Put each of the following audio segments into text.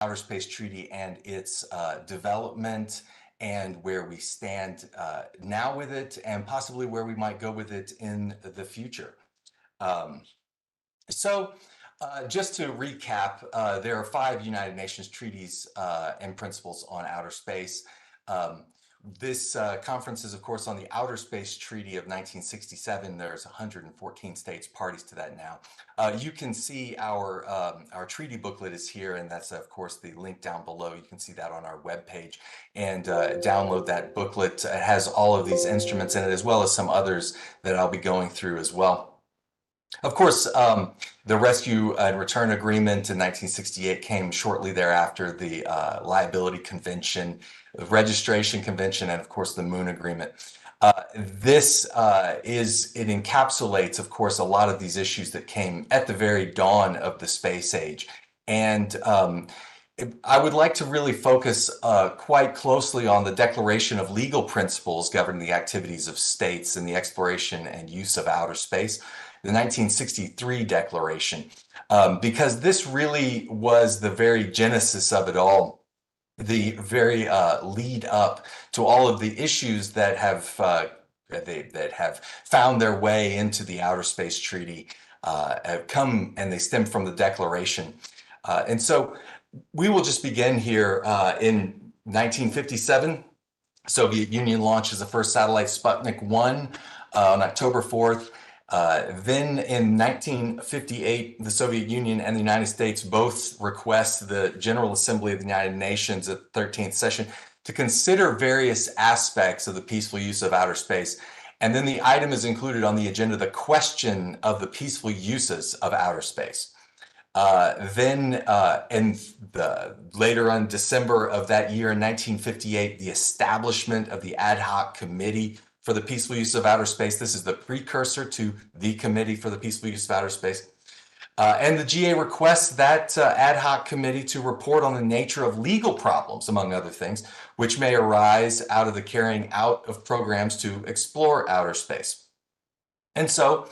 Outer Space Treaty and its development and where we stand now with it and possibly where we might go with it in the future. Um, just to recap, there are 5 United Nations treaties and principles on outer space. Um, this conference is, of course, on the Outer Space Treaty of 1967. There's 114 states parties to that now. You can see our treaty booklet is here, and that's, of course, the link down below. You can see that on our webpage and download that booklet. It has all of these instruments in it, as well as some others that I'll be going through as well. Of course, the Rescue and Return Agreement in 1968 came shortly thereafter, the Liability Convention, the Registration Convention, and of course the Moon Agreement. It encapsulates, of course, a lot of these issues that came at the very dawn of the space age. And I would like to really focus quite closely on the Declaration of Legal Principles governing the activities of states in the exploration and use of outer space, the 1963 Declaration, because this really was the very genesis of it all, the very lead up to all of the issues that have found their way into the Outer Space Treaty, have come and they stem from the Declaration. And so we will just begin here in 1957. Soviet Union launches the first satellite, Sputnik 1, on October 4th. Then in 1958, the Soviet Union and the United States both request the General Assembly of the United Nations at the 13th session to consider various aspects of the peaceful use of outer space. And then the item is included on the agenda, the question of the peaceful uses of outer space. Later on December of that year in 1958, the establishment of the Ad Hoc Committee for the Peaceful Use of Outer Space. This is the precursor to the Committee for the Peaceful Use of Outer Space. And the GA requests that ad hoc committee to report on the nature of legal problems, among other things, which may arise out of the carrying out of programs to explore outer space. And so,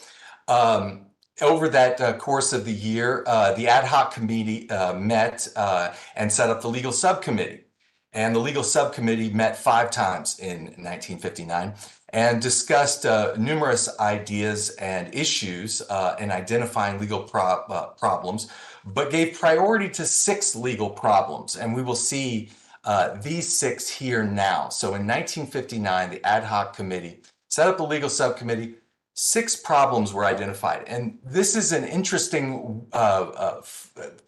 over that course of the year, the ad hoc committee met and set up the legal subcommittee. And the legal subcommittee met 5 times in 1959 and discussed numerous ideas and issues in identifying legal problems, but gave priority to 6 legal problems. And we will see these 6 here now. So in 1959, the ad hoc committee set up the legal subcommittee. 6 problems were identified. And this is an interesting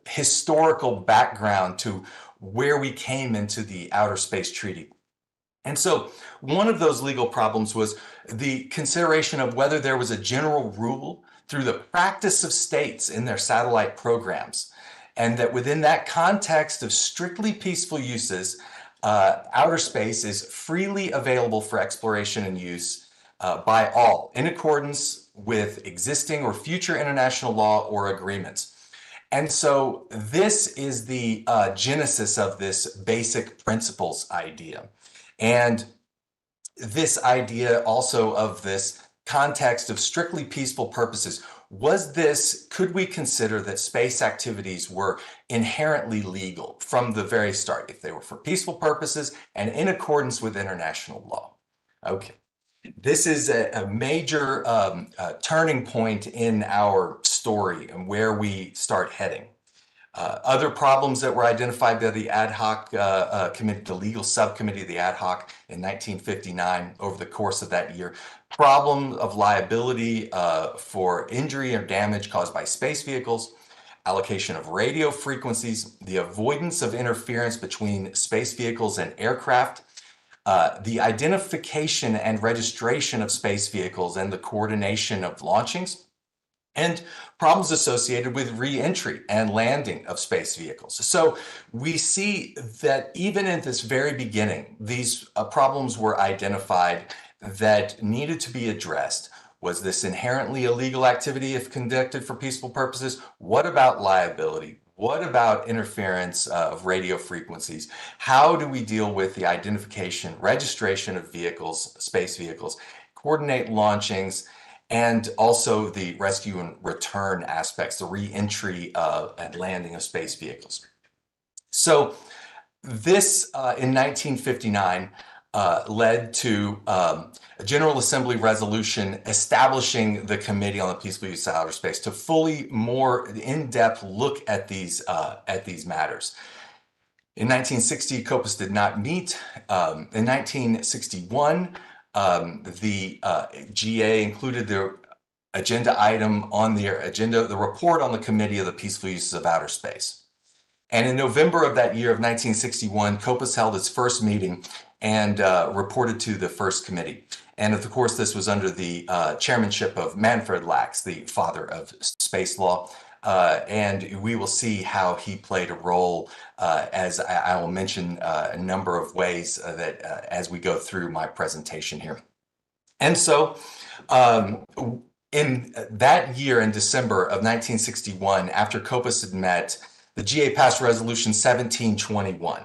historical background to where we came into the Outer Space Treaty. And so one of those legal problems was the consideration of whether there was a general rule through the practice of states in their satellite programs, and that within that context of strictly peaceful uses, outer space is freely available for exploration and use by all, in accordance with existing or future international law or agreements. And so this is the genesis of this basic principles idea. And this idea also of this context of strictly peaceful purposes, could we consider that space activities were inherently legal from the very start, if they were for peaceful purposes and in accordance with international law? Okay. This is a major turning point in our story and where we start heading. Other problems that were identified by the ad hoc committee, the legal subcommittee of the ad hoc in 1959 over the course of that year, problem of liability for injury or damage caused by space vehicles, allocation of radio frequencies, the avoidance of interference between space vehicles and aircraft, the identification and registration of space vehicles and the coordination of launchings, and problems associated with re-entry and landing of space vehicles. So we see that even at this very beginning, these problems were identified that needed to be addressed. Was this inherently illegal activity if conducted for peaceful purposes? What about liability? What about interference of radio frequencies? How do we deal with the identification, registration of vehicles, space vehicles, coordinate launchings, and also the rescue and return aspects, the re-entry and landing of space vehicles? So this, in 1959, led to a General Assembly resolution establishing the Committee on the Peaceful Use of Outer Space to fully, more in-depth look at these matters. In 1960, COPUOS did not meet. In 1961, the GA included the agenda item on their agenda, the report on the Committee of the Peaceful Uses of Outer Space. And in November of that year of 1961, COPUOS held its first meeting and reported to the first committee. And of course, this was under the chairmanship of Manfred Lachs, the father of space law. And we will see how he played a role, as I will mention a number of ways that as we go through my presentation here. And so in that year, in December of 1961, after COPUOS had met, the GA passed Resolution 1721.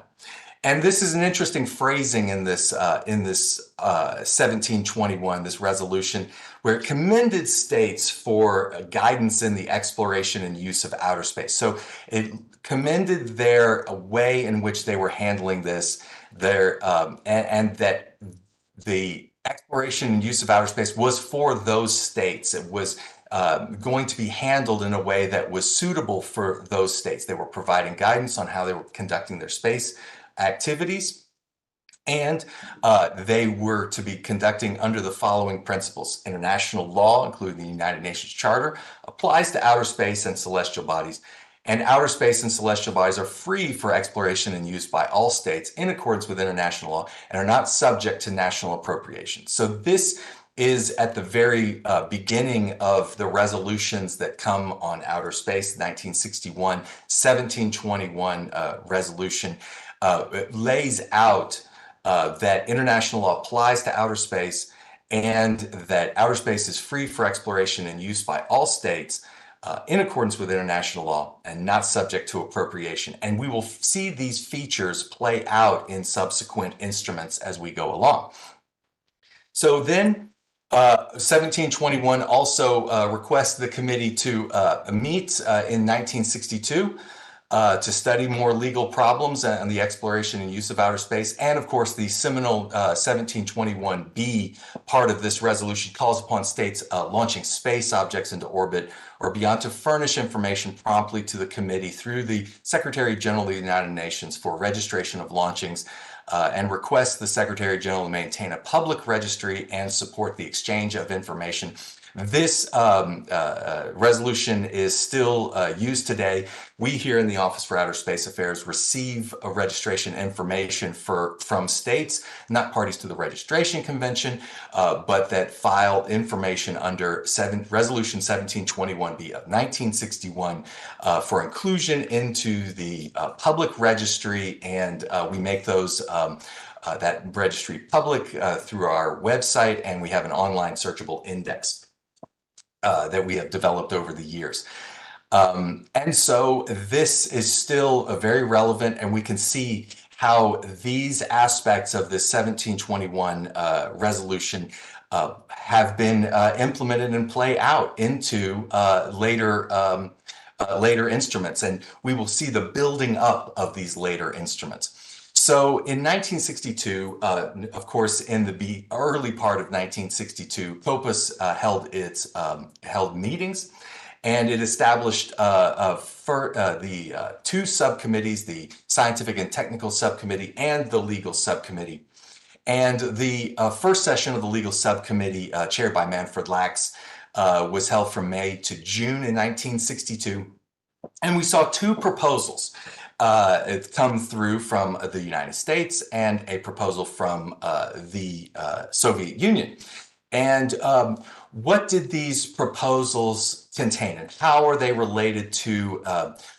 And this is an interesting phrasing in this 1721, this resolution, where it commended states for guidance in the exploration and use of outer space. So it commended their way in which they were handling this, and that the exploration and use of outer space was for those states. It was going to be handled in a way that was suitable for those states. They were providing guidance on how they were conducting their space activities, and they were to be conducting under the following principles. International law, including the United Nations Charter, applies to outer space and celestial bodies, and outer space and celestial bodies are free for exploration and use by all states in accordance with international law and are not subject to national appropriation. So this is at the very beginning of the resolutions that come on outer space. 1961, 1721 resolution lays out that international law applies to outer space and that outer space is free for exploration and use by all states in accordance with international law and not subject to appropriation. And we will see these features play out in subsequent instruments as we go along. So then 1721 also requests the committee to meet in 1962 to study more legal problems and the exploration and use of outer space. And of course, the seminal 1721B part of this resolution calls upon states launching space objects into orbit or beyond to furnish information promptly to the committee through the Secretary General of the United Nations for registration of launchings, and requests the Secretary General to maintain a public registry and support the exchange of information. This resolution is still used today. We here in the Office for Outer Space Affairs receive registration information from states, not parties to the registration convention, but that file information under Resolution 1721B of 1961 for inclusion into the public registry, and we make those that registry public through our website, and we have an online searchable index that we have developed over the years. And so this is still very relevant, and we can see how these aspects of this 1721 resolution have been implemented and play out into later instruments, and we will see the building up of these later instruments. So in 1962, of course, in the early part of 1962, COPUOS held meetings, and it established the two subcommittees, the Scientific and Technical Subcommittee and the Legal Subcommittee. And the first session of the Legal Subcommittee, chaired by Manfred Lachs, was held from May to June in 1962. And we saw two proposals come through from the United States and a proposal from the Soviet Union. And what did these proposals contain, and how are they related to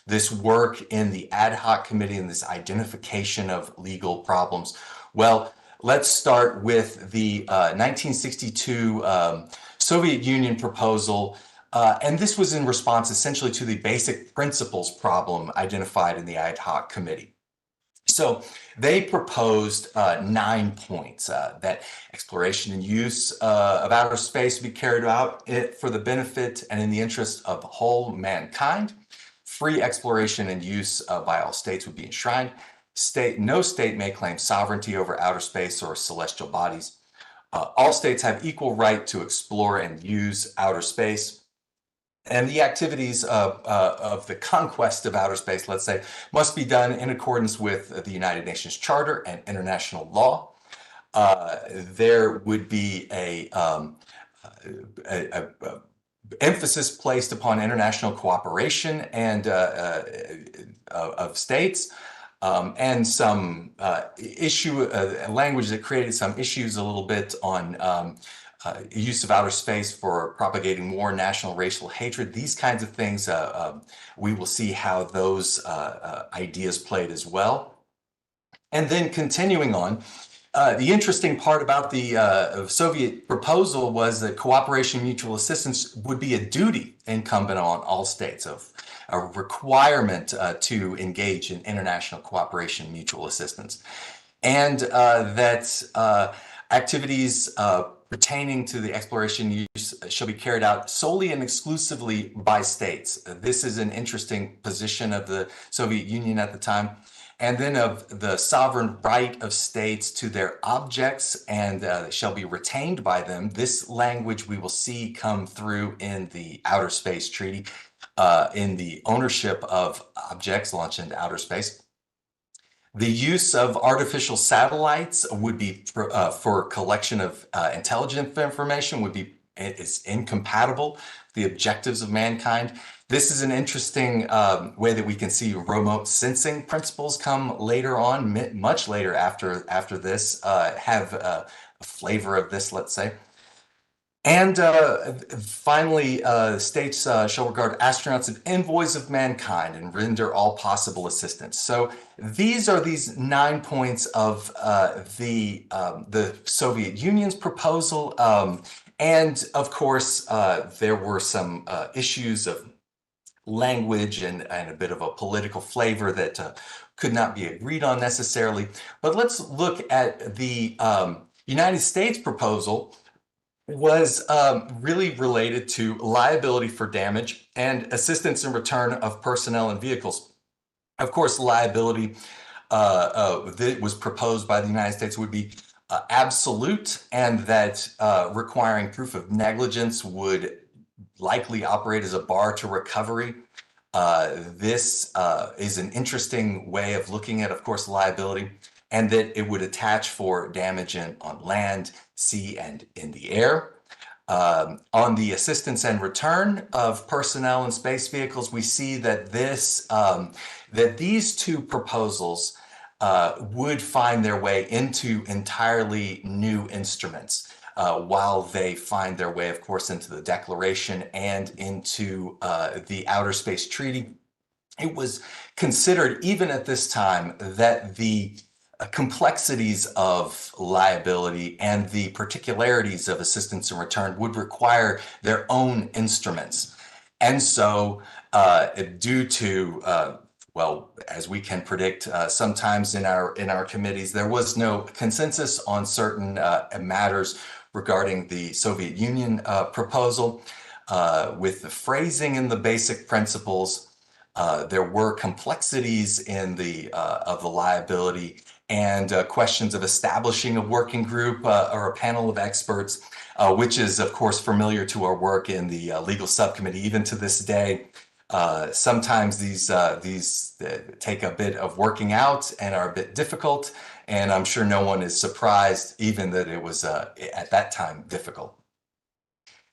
this work in the ad hoc committee and this identification of legal problems? Well, let's start with the 1962 Soviet Union proposal. And this was in response essentially to the basic principles problem identified in the ad hoc committee. So they proposed 9 points: that exploration and use of outer space be carried out for the benefit and in the interest of the whole mankind. free exploration and use by all states would be enshrined. No state may claim sovereignty over outer space or celestial bodies. All states have equal right to explore and use outer space. And the activities of the conquest of outer space, let's say, must be done in accordance with the United Nations Charter and international law. There would be a emphasis placed upon international cooperation and of states, and some language that created some issues a little bit on use of outer space for propagating war, national racial hatred, these kinds of things. We will see how those ideas played as well. And then continuing on, the interesting part about the Soviet proposal was that cooperation and mutual assistance would be a duty incumbent on all states, of a requirement to engage in international cooperation and mutual assistance. And that activities pertaining to the exploration use shall be carried out solely and exclusively by states. This is an interesting position of the Soviet Union at the time. And then of the sovereign right of states to their objects and shall be retained by them. This language we will see come through in the Outer Space Treaty, in the ownership of objects launched into outer space. The use of artificial satellites would be for collection of intelligence information is incompatible with the objectives of mankind. This is an interesting way that we can see remote sensing principles come later on, much later after this, have a flavor of this, let's say. And finally, states shall regard astronauts as envoys of mankind and render all possible assistance. So these are these 9 points of the Soviet Union's proposal. And of course, there were some issues of language and a bit of a political flavor that could not be agreed on necessarily. But let's look at the United States proposal. Was really related to liability for damage and assistance in return of personnel and vehicles. Of course, liability that was proposed by the United States would be absolute, and that requiring proof of negligence would likely operate as a bar to recovery. This is an interesting way of looking at, of course, liability, and that it would attach for damage on land, sea, and in the air. On the assistance and return of personnel and space vehicles, we see that that these two proposals would find their way into entirely new instruments, while they find their way, of course, into the Declaration and into the Outer Space Treaty. It was considered, even at this time, that the complexities of liability and the particularities of assistance and return would require their own instruments. And so due to, well, as we can predict, sometimes in our committees, there was no consensus on certain matters regarding the Soviet Union proposal. With the phrasing and the basic principles, there were complexities in of the liability and questions of establishing a working group or a panel of experts, which is, of course, familiar to our work in the legal subcommittee even to this day. Sometimes these take a bit of working out and are a bit difficult, and I'm sure no one is surprised even that it was at that time difficult.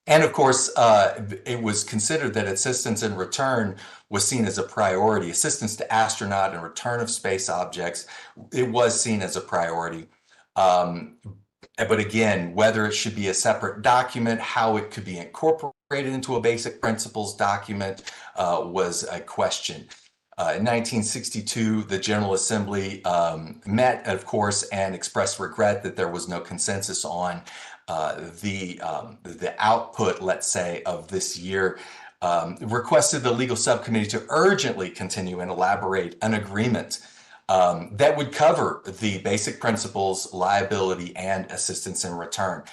And of course, it was considered that assistance in return was seen as a priority. Assistance to astronaut and return of space objects, it was seen as a priority. But again, whether it should be a separate document, how it could be incorporated into a basic principles document was a question. In 1962, the General Assembly met, of course, and expressed regret that there was no consensus on the output, let's say, of this year. Requested the legal subcommittee to urgently continue and elaborate an agreement that would cover the basic principles, liability, and assistance in return.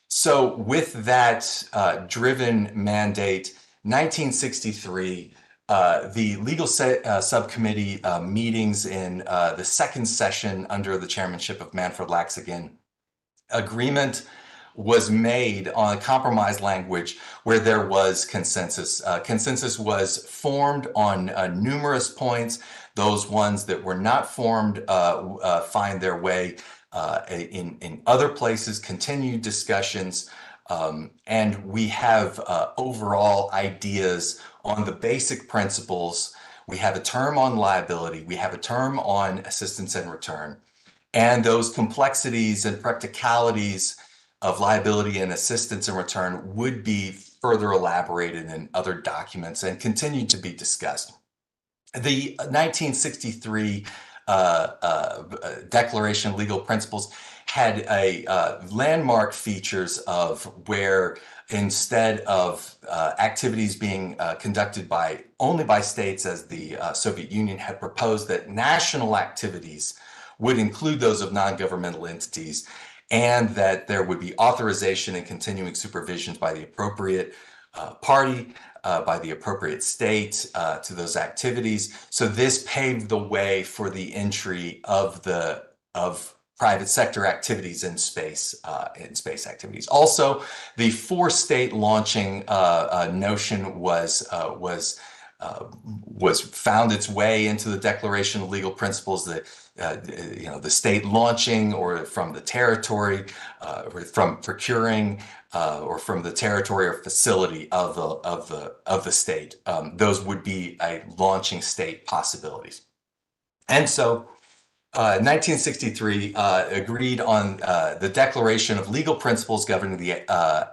So with that driven mandate, 1963, the legal subcommittee meetings in the second session under the chairmanship of Manfred Laxagen, agreement was made on a compromise language where there was consensus. Consensus was formed on numerous points. Those ones that were not formed find their way in other places, continued discussions, and we have overall ideas on the basic principles. We have a term on liability. We have a term on assistance and return. And those complexities and practicalities of liability and assistance and return would be further elaborated in other documents and continue to be discussed. The 1963 Declaration of Legal Principles had a landmark features of where instead of activities being conducted only by states, as the Soviet Union had proposed, that national activities would include those of non-governmental entities, and that there would be authorization and continuing supervisions by the appropriate party, by the appropriate state to those activities. So this paved the way for the entry of private sector activities in space activities. Also, the four-state launching notion was found its way into the Declaration of Legal Principles. That the state launching, or from the territory, or from procuring, or from the territory or facility of the state. Those would be a launching state possibilities. And so 1963 agreed on the Declaration of Legal Principles governing the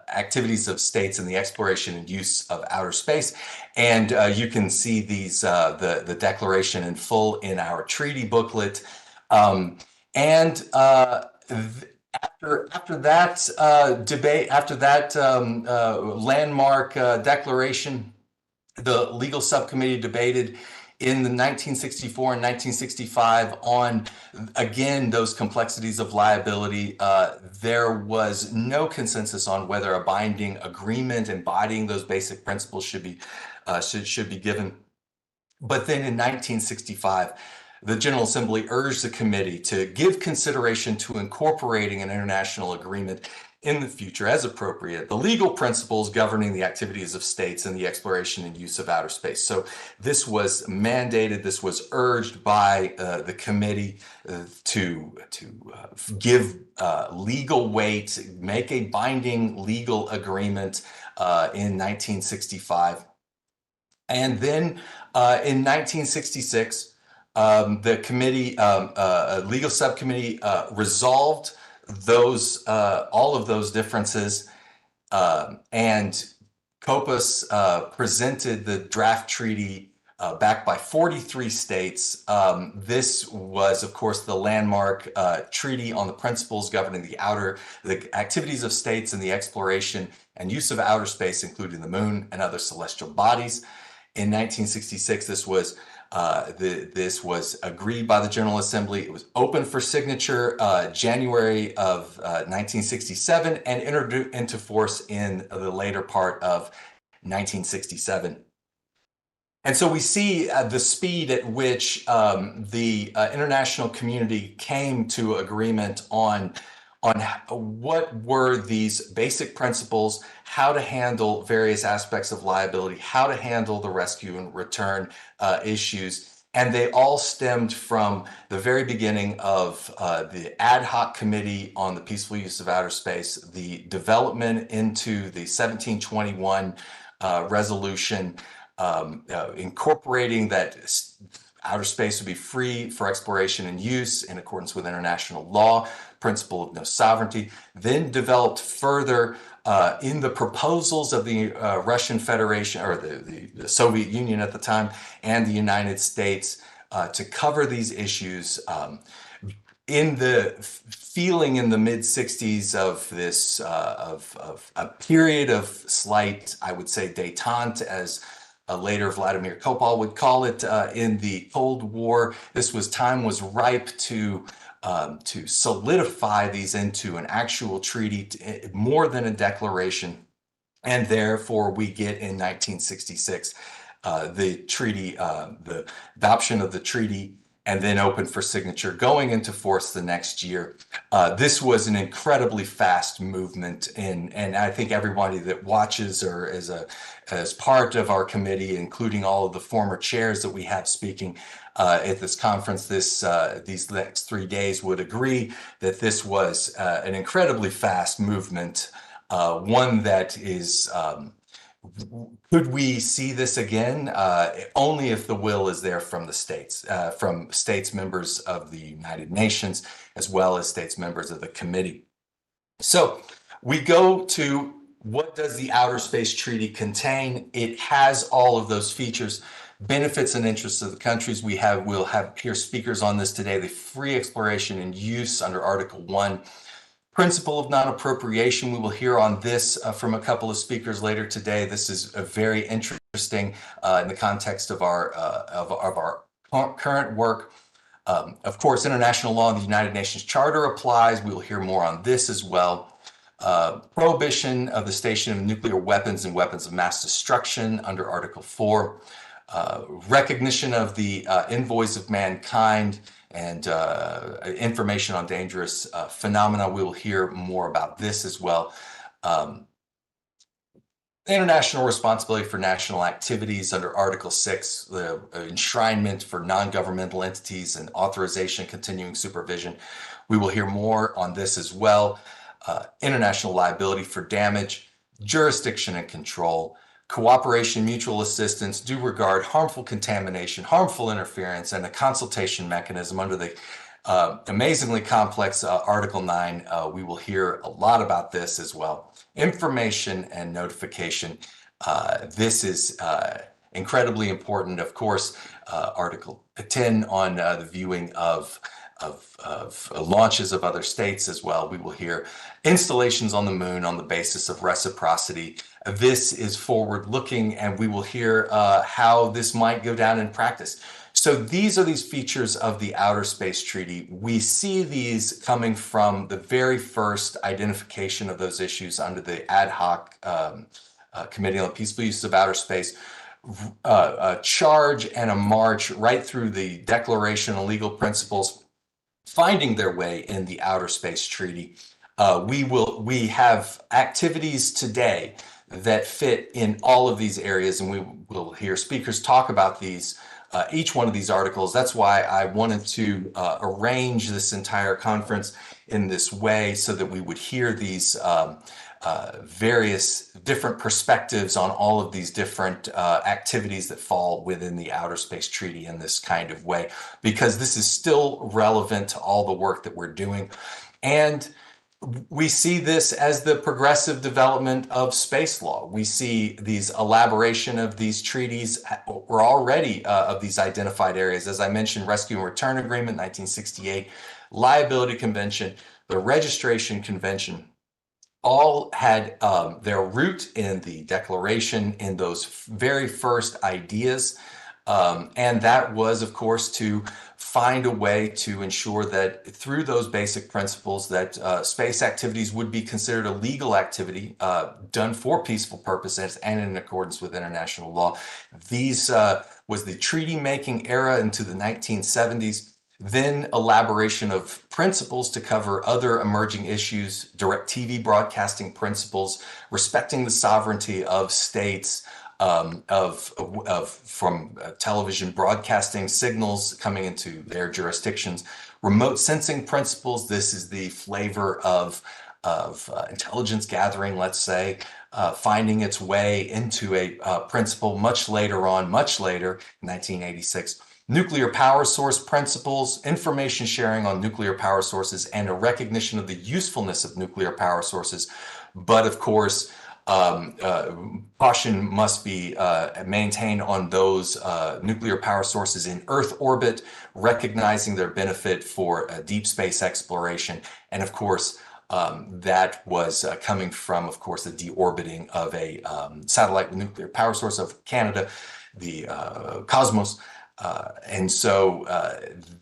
activities of states in the exploration and use of outer space. And you can see these the declaration in full in our treaty booklet. After that debate, after that landmark declaration, the legal subcommittee debated in the 1964 and 1965 on, again, those complexities of liability. There was no consensus on whether a binding agreement embodying those basic principles should be given. But then in 1965, the General Assembly urged the committee to give consideration to incorporating an international agreement in the future, as appropriate, the legal principles governing the activities of states in the exploration and use of outer space. So this was mandated, this was urged by the committee to give legal weight, make a binding legal agreement in 1965. And then in 1966, the committee, legal subcommittee, resolved all of those differences, and COPUOS presented the draft treaty backed by 43 states. This was, of course, the landmark treaty on the principles governing the activities of states in the exploration and use of outer space, including the moon and other celestial bodies. In 1966, this was agreed by the General Assembly. It was open for signature January of 1967 and entered into force in the later part of 1967. And so we see the speed at which the international community came to agreement on what were these basic principles, how to handle various aspects of liability, how to handle the rescue and return issues. And they all stemmed from the very beginning of the ad hoc committee on the peaceful use of outer space, the development into the 1721 resolution, incorporating that outer space would be free for exploration and use in accordance with international law, principle of no sovereignty, then developed further in the proposals of the Russian Federation, or the Soviet Union at the time, and the United States to cover these issues. In the feeling in the mid-60s of this, of a period of slight, I would say, détente, as later Vladimir Kopal would call it, in the Cold War, time was ripe to solidify these into an actual treaty, more than a declaration. And therefore, we get in 1966 the treaty, the adoption of the treaty, and then open for signature, going into force the next year. This was an incredibly fast movement, and I think everybody that watches or is as part of our committee, including all of the former chairs that we have speaking at this conference these next 3 days, would agree that this was an incredibly fast movement, one that is could we see this again? Only if the will is there from the states, from states members of the United Nations, as well as states members of the committee. So we go to, what does the Outer Space Treaty contain? It has all of those features, benefits and interests of the countries. We'll have here speakers on this today. The free exploration and use under Article 1. Principle of non-appropriation, we will hear on this from a couple of speakers later today. This is very interesting in the context of our current work. Of course, international law and the United Nations Charter applies. We will hear more on this as well. Prohibition of the station of nuclear weapons and weapons of mass destruction under Article 4. Recognition of the envoys of mankind and information on dangerous phenomena. We will hear more about this as well. International responsibility for national activities under Article 6, the enshrinement for non-governmental entities and authorization, continuing supervision. We will hear more on this as well. International liability for damage, jurisdiction and control, cooperation, mutual assistance, due regard, harmful contamination, harmful interference, and a consultation mechanism under the amazingly complex Article 9. We will hear a lot about this as well. Information and notification. This is incredibly important. Of course, Article 10 on the viewing of launches of other states as well. We will hear installations on the moon on the basis of reciprocity. This is forward-looking, and we will hear how this might go down in practice. So these are these features of the Outer Space Treaty. We see these coming from the very first identification of those issues under the ad hoc Committee on the Peaceful Use of Outer Space, a charge and a march right through the Declaration on Legal Principles, finding their way in the Outer Space Treaty. We have activities today that fit in all of these areas, and we will hear speakers talk about these, each one of these articles. That's why I wanted to arrange this entire conference in this way, so that we would hear these various different perspectives on all of these different activities that fall within the Outer Space Treaty in this kind of way, because this is still relevant to all the work that we're doing. And we see this as the progressive development of space law. We see these elaboration of these treaties were already of these identified areas. As I mentioned, Rescue and Return Agreement, 1968, Liability Convention, the Registration Convention, all had their root in the Declaration, in those very first ideas. And that was, of course, to find a way to ensure that through those basic principles that space activities would be considered a legal activity done for peaceful purposes and in accordance with international law. These was the treaty-making era into the 1970s. Then elaboration of principles to cover other emerging issues, direct TV broadcasting principles, respecting the sovereignty of states, from television broadcasting signals coming into their jurisdictions, remote sensing principles. This is the flavor of intelligence gathering, let's say, finding its way into a principle much later, 1986. Nuclear power source principles, information sharing on nuclear power sources, and a recognition of the usefulness of nuclear power sources. But of course, caution must be maintained on those nuclear power sources in Earth orbit, recognizing their benefit for deep space exploration. And of course, that was coming from, of course, the deorbiting of a satellite with nuclear power source of Canada, the Cosmos. And so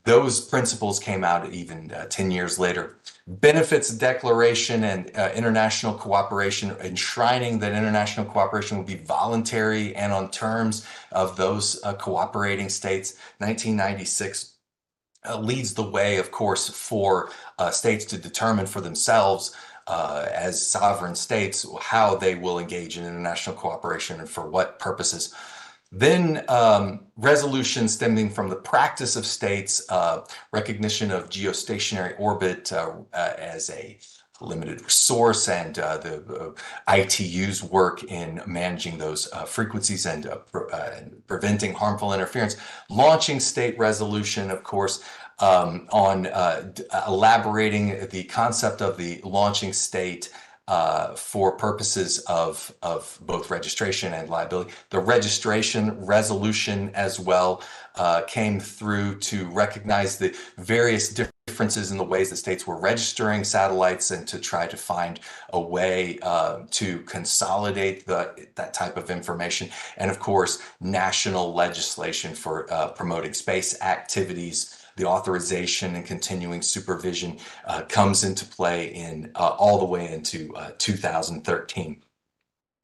those principles came out even 10 years later. Benefits declaration and international cooperation, enshrining that international cooperation would be voluntary and on terms of those cooperating states. 1996 leads the way, of course, for states to determine for themselves as sovereign states how they will engage in international cooperation and for what purposes. Then resolutions stemming from the practice of states, recognition of geostationary orbit as a limited resource, and the ITU's work in managing those frequencies and preventing harmful interference. Launching state resolution, of course, on elaborating the concept of the launching state for purposes of both registration and liability. The registration resolution as well came through to recognize the various differences in the ways that states were registering satellites and to try to find a way to consolidate that type of information. And of course, national legislation for promoting space activities. The authorization and continuing supervision comes into play in all the way into 2013.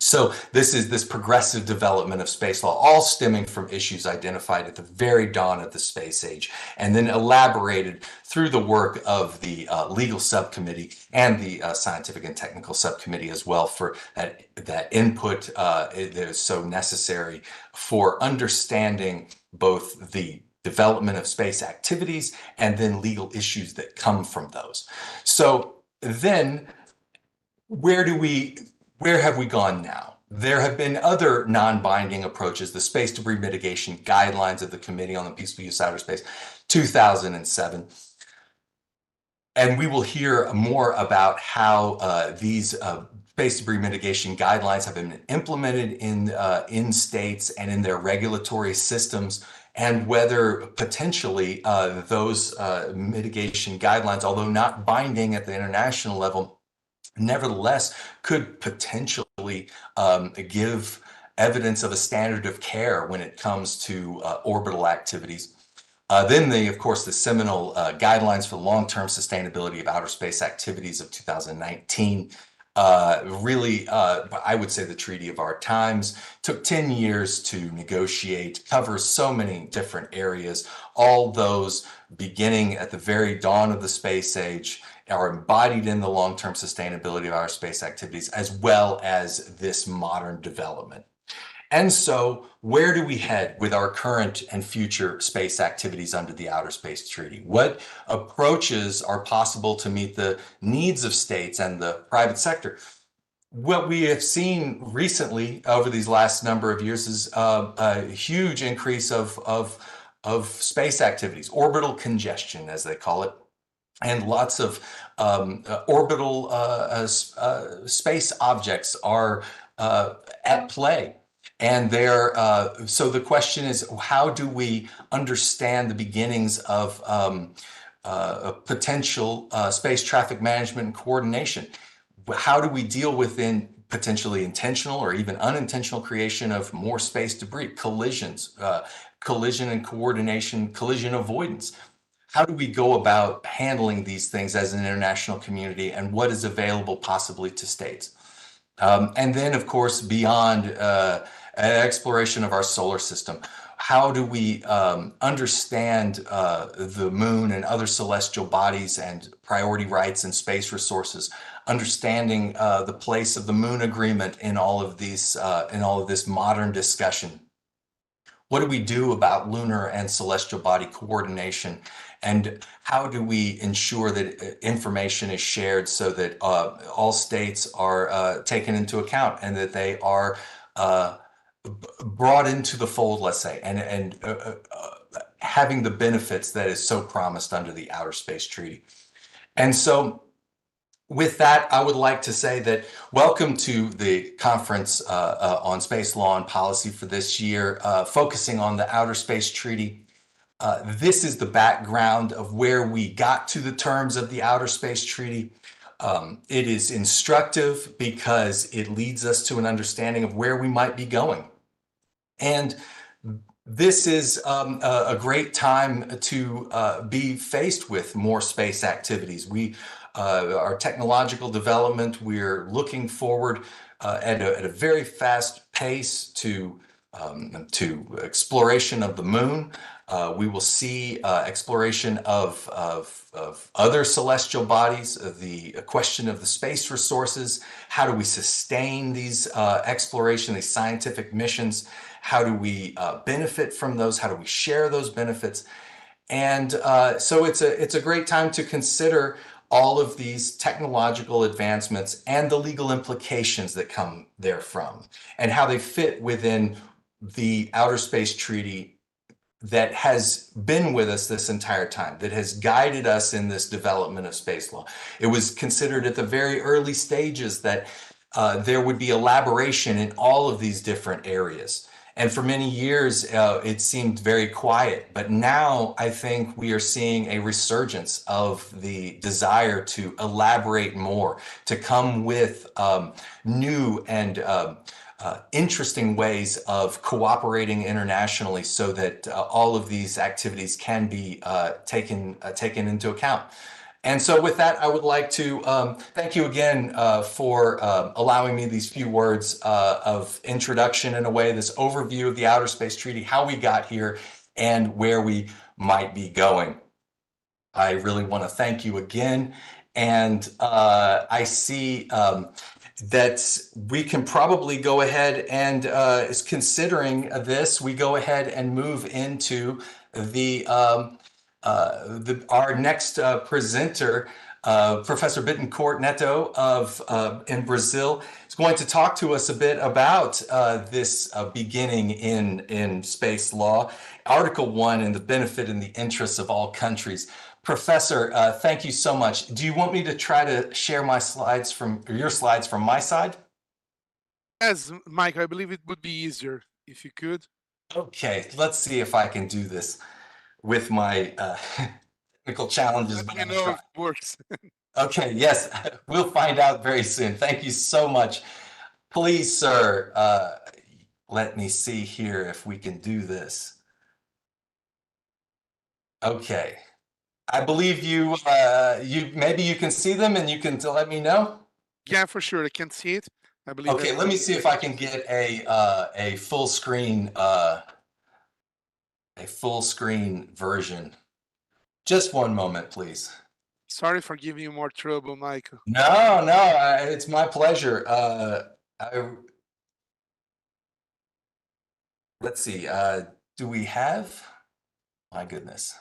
So this is this progressive development of space law, all stemming from issues identified at the very dawn of the space age, and then elaborated through the work of the legal subcommittee and the scientific and technical subcommittee as well, for that input that is so necessary for understanding both the development of space activities and then legal issues that come from those. So then where have we gone now? There have been other non-binding approaches, the Space Debris Mitigation Guidelines of the Committee on the Peaceful Use of Outer Space, 2007. And we will hear more about how these space debris mitigation guidelines have been implemented in states and in their regulatory systems, and whether potentially those mitigation guidelines, although not binding at the international level, nevertheless could potentially give evidence of a standard of care when it comes to orbital activities. Then, of course, the seminal guidelines for long-term sustainability of outer space activities of 2019. Really, I would say the treaty of our times. Took 10 years to negotiate, covers so many different areas. All those beginning at the very dawn of the space age are embodied in the long-term sustainability of our space activities, as well as this modern development. And so where do we head with our current and future space activities under the Outer Space Treaty? What approaches are possible to meet the needs of states and the private sector? What we have seen recently over these last number of years is a huge increase of space activities, orbital congestion, as they call it, and lots of orbital space objects are at play. And so the question is, how do we understand the beginnings of potential space traffic management and coordination? How do we deal with potentially intentional or even unintentional creation of more space debris, collisions, collision and coordination, collision avoidance? How do we go about handling these things as an international community, and what is available possibly to states? And then, of course, beyond exploration of our solar system, how do we understand the moon and other celestial bodies and priority rights and space resources, understanding the place of the Moon Agreement in all of these in all of this modern discussion? What do we do about lunar and celestial body coordination? And how do we ensure that information is shared so that all states are taken into account and that they are brought into the fold, let's say, and having the benefits that is so promised under the Outer Space Treaty? And so with that, I would like to say that welcome to the conference on space law and policy for this year, focusing on the Outer Space Treaty. This is the background of where we got to the terms of the Outer Space Treaty. It is instructive because it leads us to an understanding of where we might be going. And This is a great time to be faced with more space activities. Our technological development, we're looking forward at a very fast pace to exploration of the moon. We will see exploration of other celestial bodies, the question of the space resources. How do we sustain these exploration, these scientific missions? How do we benefit from those? How do we share those benefits? And so it's a great time to consider all of these technological advancements and the legal implications that come therefrom, and how they fit within the Outer Space Treaty that has been with us this entire time, that has guided us in this development of space law. It was considered at the very early stages that there would be elaboration in all of these different areas. And for many years, it seemed very quiet. But now I think we are seeing a resurgence of the desire to elaborate more, to come with new and interesting ways of cooperating internationally so that all of these activities can be taken into account. And so with that, I would like to thank you again for allowing me these few words of introduction in a way, this overview of the Outer Space Treaty, how we got here, and where we might be going. I really want to thank you again. And I see that we can probably go ahead and, is considering this, we go ahead and move into our next presenter, Professor Bittencourt Neto in Brazil, is going to talk to us a bit about this beginning in space law, Article 1, and the benefit and the interests of all countries. Professor, thank you so much. Do you want me to try to share my slides your slides from my side? Yes, Mike, I believe it would be easier if you could. Okay, let's see if I can do this with my technical challenges, Let but me I'm know trying. if it works. Okay, yes, we'll find out very soon. Thank you so much. Please, sir, let me see here if we can do this. Okay. I believe maybe you can see them and you can let me know. Yeah, for sure. I can see it. I believe Okay, let me everyone see if I can get a full screen version. Just one moment, please. Sorry for giving you more trouble, Michael. No, no, it's my pleasure. Let's see. Do we have? My goodness.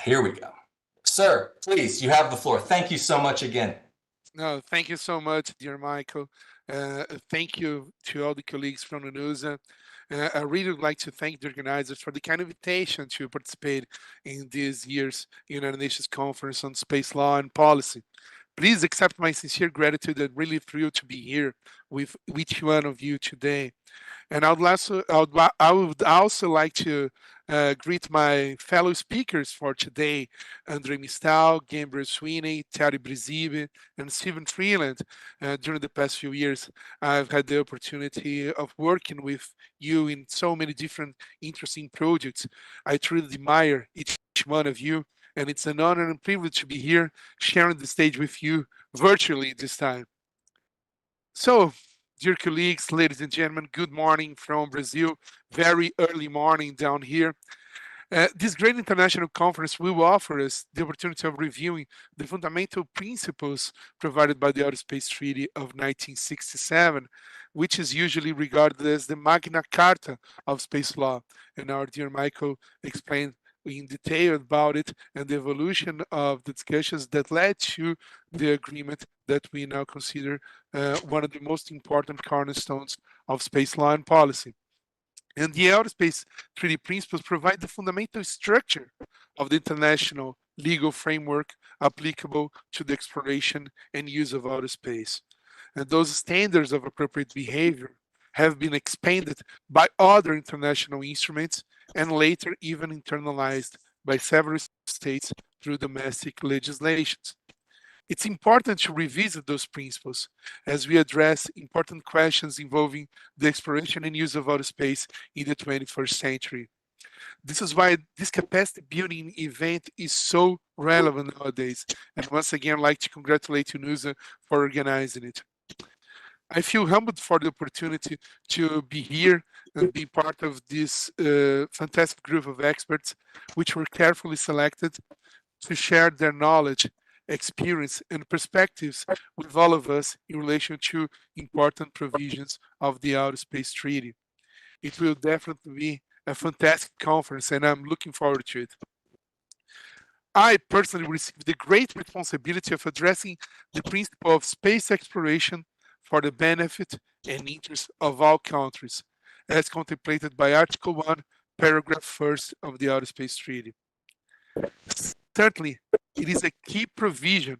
Here we go. Sir, please, you have the floor. Thank you so much again. No, thank you so much, dear Michael. Thank you to all the colleagues from UNOOSA. I really would like to thank the organizers for the kind invitation to participate in this year's United Nations Conference on Space Law and Policy. Please accept my sincere gratitude. I'm really thrilled to be here with each one of you today. And I would also like to greet my fellow speakers for today, Andre Mistal, Gabriel Sweeney, Terry Brizibe, and Stephen Freeland. During the past few years, I've had the opportunity of working with you in so many different interesting projects. I truly admire each one of you, and it's an honor and privilege to be here sharing the stage with you virtually this time. So, dear colleagues, ladies and gentlemen, good morning from Brazil. Very early morning down here. This great international conference will offer us the opportunity of reviewing the fundamental principles provided by the Outer Space Treaty of 1967, which is usually regarded as the Magna Carta of space law. And our dear Michael explained in detail about it and the evolution of the discussions that led to the agreement that we now consider one of the most important cornerstones of space law and policy. And the Outer Space Treaty principles provide the fundamental structure of the international legal framework applicable to the exploration and use of outer space. And those standards of appropriate behavior have been expanded by other international instruments and later even internalized by several states through domestic legislations. It's important to revisit those principles as we address important questions involving the exploration and use of outer space in the 21st century. This is why this capacity building event is so relevant nowadays. And once again, I'd like to congratulate UNOOSA for organizing it. I feel humbled for the opportunity to be here and be part of this fantastic group of experts, which were carefully selected to share their knowledge, experience, and perspectives with all of us in relation to important provisions of the Outer Space Treaty. It will definitely be a fantastic conference, and I'm looking forward to it. I personally received the great responsibility of addressing the principle of space exploration for the benefit and interest of all countries, as contemplated by Article 1, Paragraph 1st of the Outer Space Treaty. Certainly, it is a key provision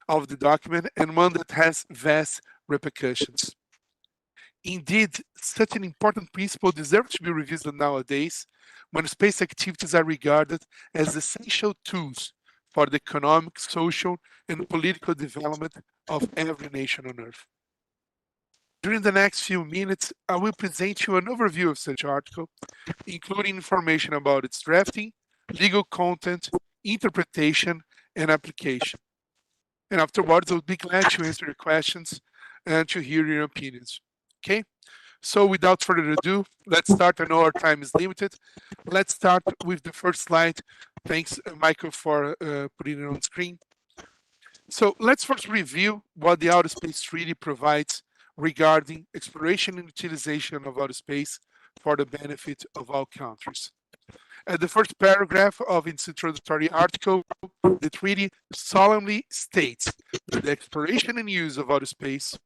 of the document and one that has vast repercussions. Indeed, such an important principle deserves to be revisited nowadays when space activities are regarded as essential tools for the economic, social, and political development of every nation on Earth. During the next few minutes, I will present you an overview of such article, including information about its drafting, legal content, interpretation, and application. And afterwards, I'll be glad to answer your questions and to hear your opinions. Okay, so without further ado, let's start. I know our time is limited. Let's start with the first slide. Thanks, Michael, for putting it on screen. So let's first review what the Outer Space Treaty provides regarding exploration and utilization of outer space for the benefit of all countries. At the first paragraph of its introductory article, the treaty solemnly states that the exploration and use of outer space,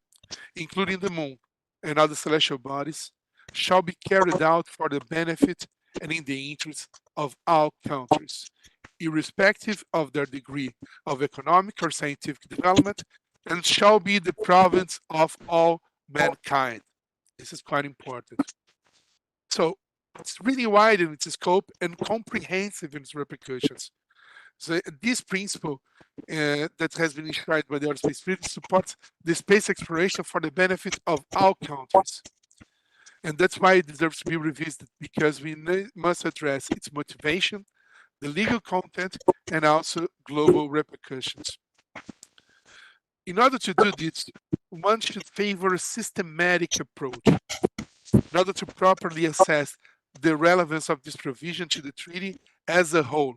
including the moon, and other celestial bodies, shall be carried out for the benefit and in the interest of all countries, irrespective of their degree of economic or scientific development, and shall be the province of all mankind. This is quite important. So it's really wide in its scope and comprehensive in its repercussions. So this principle that has been enshrined by the Outer Space Treaty supports the space exploration for the benefit of all countries. And that's why it deserves to be revisited, because we must address its motivation, the legal content, and also global repercussions. In order to do this, one should favor a systematic approach in order to properly assess the relevance of this provision to the treaty as a whole.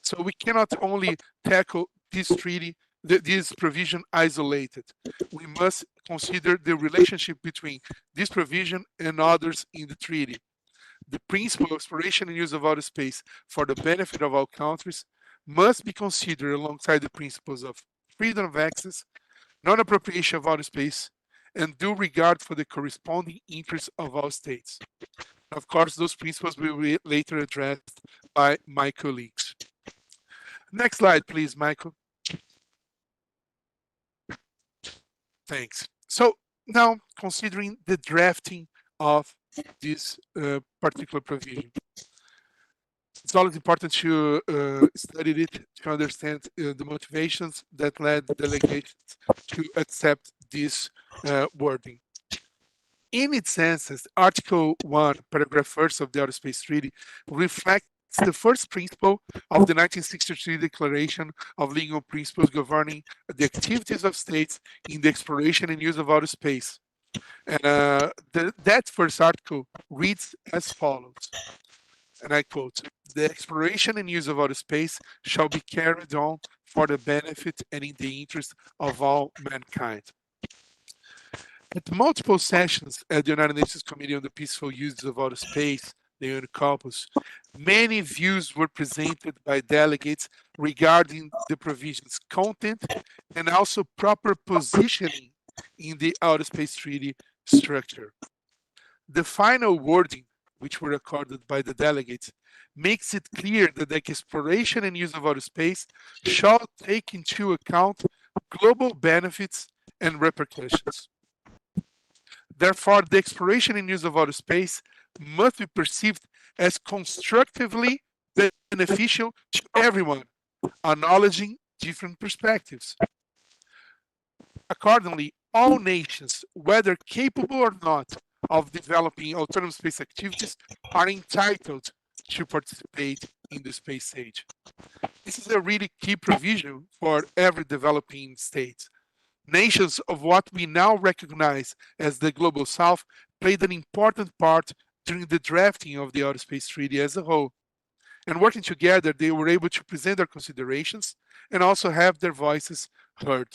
So we cannot only tackle this treaty, this provision isolated. We must consider the relationship between this provision and others in the treaty. The principle of exploration and use of outer space for the benefit of all countries must be considered alongside the principles of freedom of access, non-appropriation of outer space, and due regard for the corresponding interests of all states. Of course, those principles will be later addressed by my colleagues. Next slide, please, Michael. Thanks. So now, considering the drafting of this particular provision, it's always important to study it to understand the motivations that led delegations to accept this wording. In its essence, Article 1, Paragraph 1st of the Outer Space Treaty reflects the first principle of the 1963 Declaration of Legal Principles governing the activities of states in the exploration and use of outer space. And that first article reads as follows, and I quote, "The exploration and use of outer space shall be carried on for the benefit and in the interest of all mankind." At multiple sessions at the United Nations Committee on the Peaceful Use of Outer Space, the COPUOS, many views were presented by delegates regarding the provision's content and also proper positioning in the Outer Space Treaty structure. The final wording, which were accorded by the delegates, makes it clear that the exploration and use of outer space shall take into account global benefits and repercussions. Therefore, the exploration and use of outer space must be perceived as constructively beneficial to everyone, acknowledging different perspectives. Accordingly, all nations, whether capable or not of developing autonomous space activities, are entitled to participate in the space age. This is a really key provision for every developing state. Nations of what we now recognize as the Global South played an important part during the drafting of the Outer Space Treaty as a whole. And working together, they were able to present their considerations and also have their voices heard.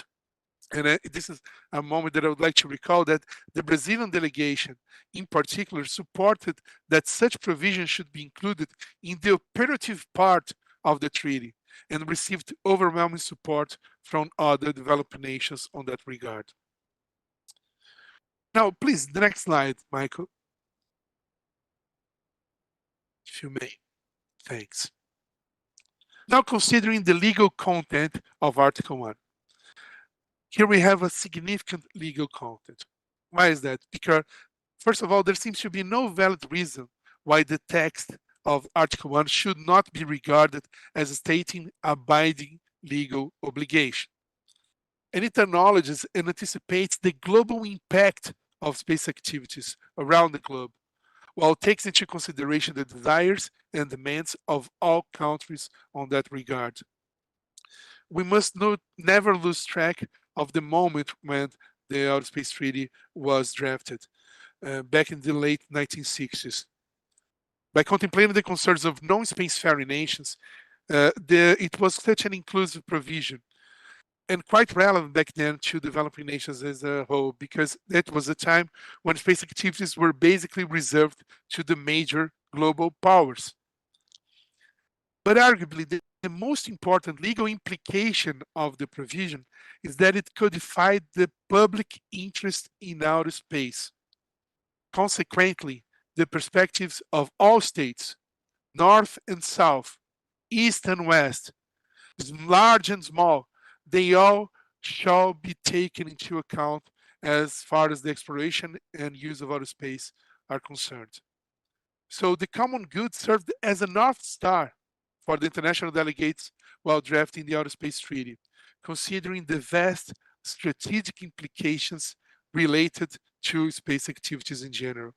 And this is a moment that I would like to recall that the Brazilian delegation, in particular, supported that such provisions should be included in the operative part of the treaty and received overwhelming support from other developing nations on that regard. Now, please, the next slide, Michael, if you may. Thanks. Now, considering the legal content of Article 1. Here we have a significant legal content. Why is that? Because, first of all, there seems to be no valid reason why the text of Article 1 should not be regarded as stating a binding legal obligation. And it acknowledges and anticipates the global impact of space activities around the globe, while it takes into consideration the desires and demands of all countries on that regard. We must never lose track of the moment when the Outer Space Treaty was drafted back in the late 1960s. By contemplating the concerns of non-spacefaring nations, it was such an inclusive provision and quite relevant back then to developing nations as a whole, because that was a time when space activities were basically reserved to the major global powers. But arguably, the most important legal implication of the provision is that it codified the public interest in outer space. Consequently, the perspectives of all states, North and South, East and West, large and small, they all shall be taken into account as far as the exploration and use of outer space are concerned. So the common good served as a North Star for the international delegates while drafting the Outer Space Treaty, considering the vast strategic implications related to space activities in general.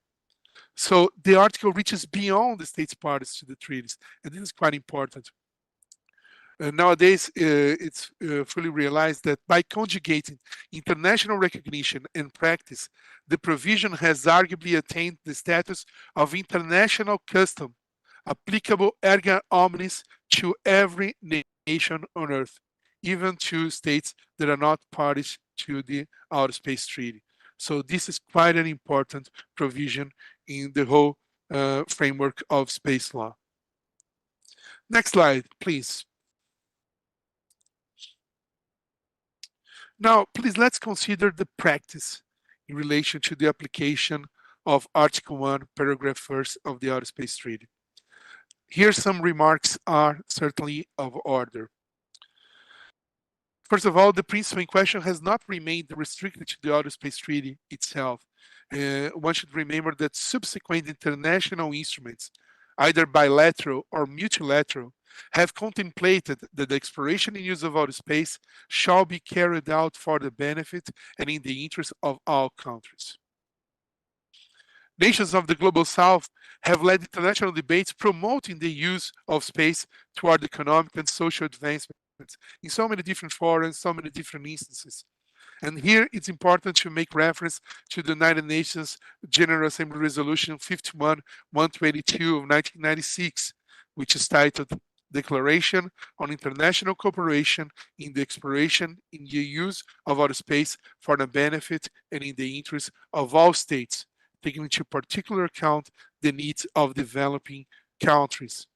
So the article reaches beyond the states parties to the treaties, and this is quite important. Nowadays, it's fully realized that by conjugating international recognition and practice, the provision has arguably attained the status of international custom, applicable erga omnes to every nation on Earth, even to states that are not parties to the Outer Space Treaty. So this is quite an important provision in the whole framework of space law. Next slide, please. Now, please, let's consider the practice in relation to the application of Article 1, Paragraph 1st of the Outer Space Treaty. Here some remarks are certainly of order. First of all, the principle in question has not remained restricted to the Outer Space Treaty itself. One should remember that subsequent international instruments, either bilateral or multilateral, have contemplated that the exploration and use of outer space shall be carried out for the benefit and in the interest of all countries. Nations of the Global South have led international debates promoting the use of space toward economic and social advancements in so many different forums, so many different instances. And here it's important to make reference to the United Nations General Assembly Resolution 51-122 of 1996, which is titled Declaration on International Cooperation in the Exploration in the Use of Outer Space for the Benefit and in the Interest of all states, taking into particular account the needs of developing countries.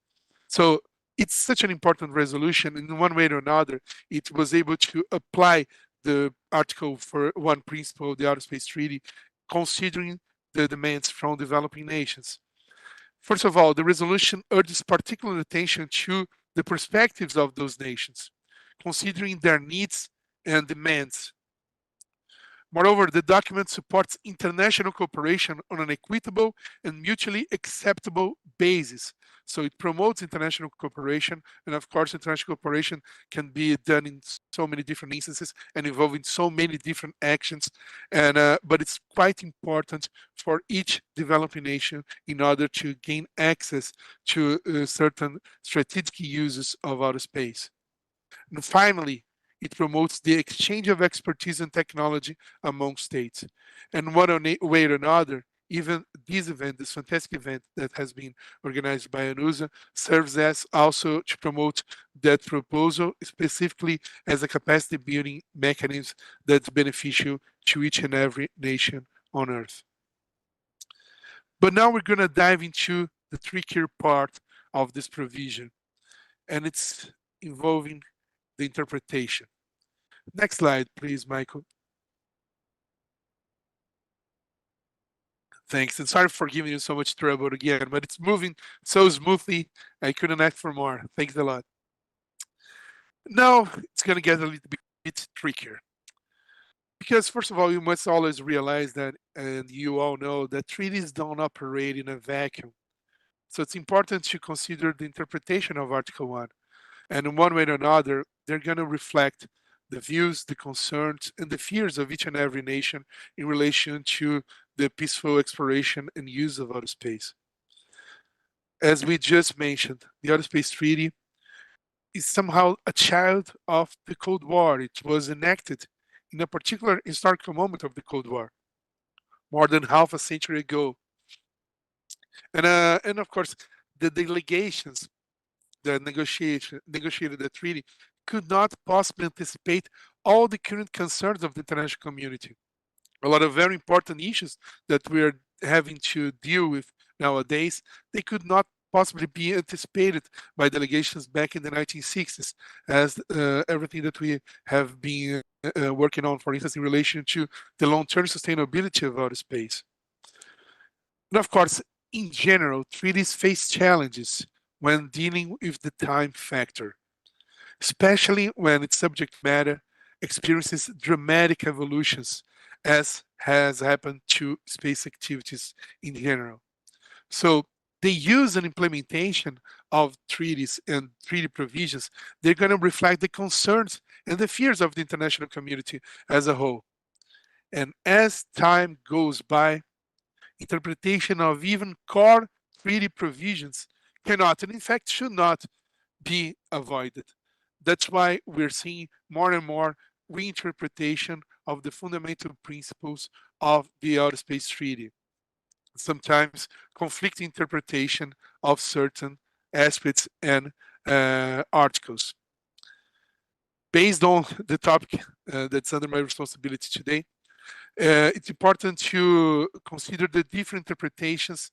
So it's such an important resolution. In one way or another, it was able to apply the Article 1 principle of the Outer Space Treaty, considering the demands from developing nations. First of all, the resolution urges particular attention to the perspectives of those nations, considering their needs and demands. Moreover, the document supports international cooperation on an equitable and mutually acceptable basis. So it promotes international cooperation, and of course, international cooperation can be done in so many different instances and involving so many different actions. And but it's quite important for each developing nation in order to gain access to certain strategic uses of outer space. And finally, it promotes the exchange of expertise and technology among states. And one way or another, even this event, this fantastic event that has been organized by UNOOSA, serves as also to promote that proposal, specifically as a capacity building mechanism that's beneficial to each and every nation on Earth. But now we're going to dive into the trickier part of this provision, and it's involving the interpretation. Next slide, please, Michael. Thanks, and sorry for giving you so much trouble again, but it's moving so smoothly, I couldn't ask for more. Thanks a lot. Now, it's going to get a little bit trickier. Because first of all, you must always realize that, and you all know, that treaties don't operate in a vacuum. So it's important to consider the interpretation of Article 1. And in one way or another, they're going to reflect the views, the concerns, and the fears of each and every nation in relation to the peaceful exploration and use of outer space. As we just mentioned, the Outer Space Treaty is somehow a child of the Cold War. It was enacted in a particular historical moment of the Cold War, more than half a century ago. And of course, the delegations that negotiated the treaty could not possibly anticipate all the current concerns of the international community. A lot of very important issues that we're having to deal with nowadays, they could not possibly be anticipated by delegations back in the 1960s, as everything that we have been working on, for instance, in relation to the long-term sustainability of outer space. And of course, in general, treaties face challenges when dealing with the time factor, especially when its subject matter experiences dramatic evolutions, as has happened to space activities in general. So the use and implementation of treaties and treaty provisions, they're going to reflect the concerns and the fears of the international community as a whole. And as time goes by, interpretation of even core treaty provisions cannot, and in fact should not, be avoided. That's why we're seeing more and more reinterpretation of the fundamental principles of the Outer Space Treaty. Sometimes conflicting interpretation of certain aspects and articles. Based on the topic that's under my responsibility today, it's important to consider the different interpretations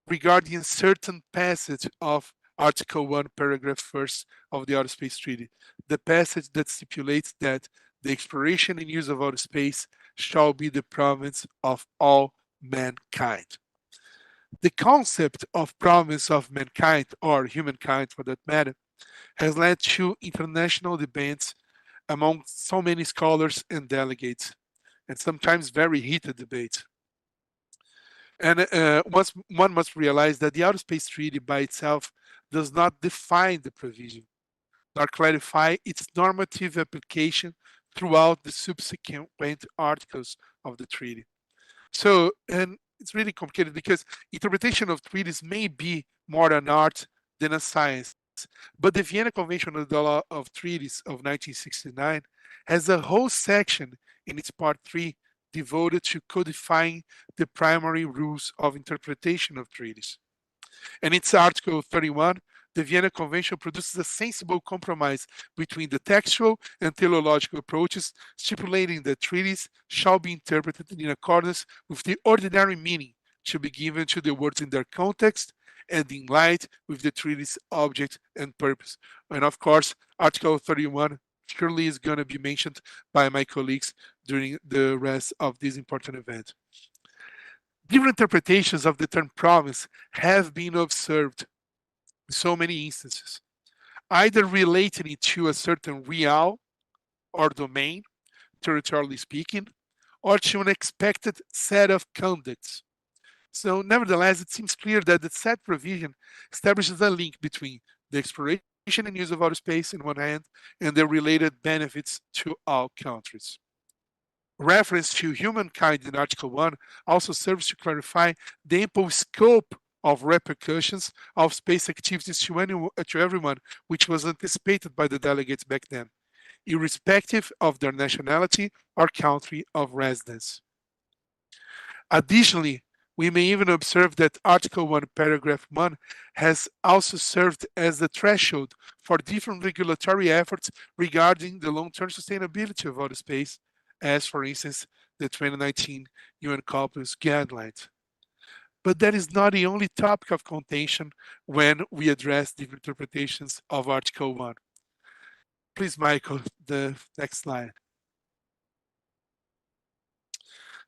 regarding certain passage of Article 1, paragraph 1st of the Outer Space Treaty, the passage that stipulates that the exploration and use of outer space shall be the province of all mankind. The concept of province of mankind, or humankind for that matter, has led to international debates among so many scholars and delegates, and sometimes very heated debates. And one must realize that the Outer Space Treaty by itself does not define the provision, nor clarify its normative application throughout the subsequent articles of the treaty. So, and it's really complicated because interpretation of treaties may be more an art than a science. But the Vienna Convention on the Law of Treaties of 1969 has a whole section in its Part 3 devoted to codifying the primary rules of interpretation of treaties. And its Article 31, the Vienna Convention produces a sensible compromise between the textual and teleological approaches, stipulating that treaties shall be interpreted in accordance with the ordinary meaning to be given to the words in their context and in light with the treaty's object and purpose. And of course, Article 31 surely is going to be mentioned by my colleagues during the rest of this important event. Different interpretations of the term province have been observed in so many instances, either relating it to a certain real or domain, territorially speaking, or to an expected set of conducts. So, nevertheless, it seems clear that the said provision establishes a link between the exploration and use of outer space on one hand and the related benefits to all countries. Reference to humankind in Article 1 also serves to clarify the ample scope of repercussions of space activities to everyone, which was anticipated by the delegates back then, irrespective of their nationality or country of residence. Additionally, we may even observe that Article 1, Paragraph 1 has also served as the threshold for different regulatory efforts regarding the long-term sustainability of outer space, as, for instance, the 2019 UN COPUOS guidelines. But that is not the only topic of contention when we address different interpretations of Article 1. Please, Michael, the next slide.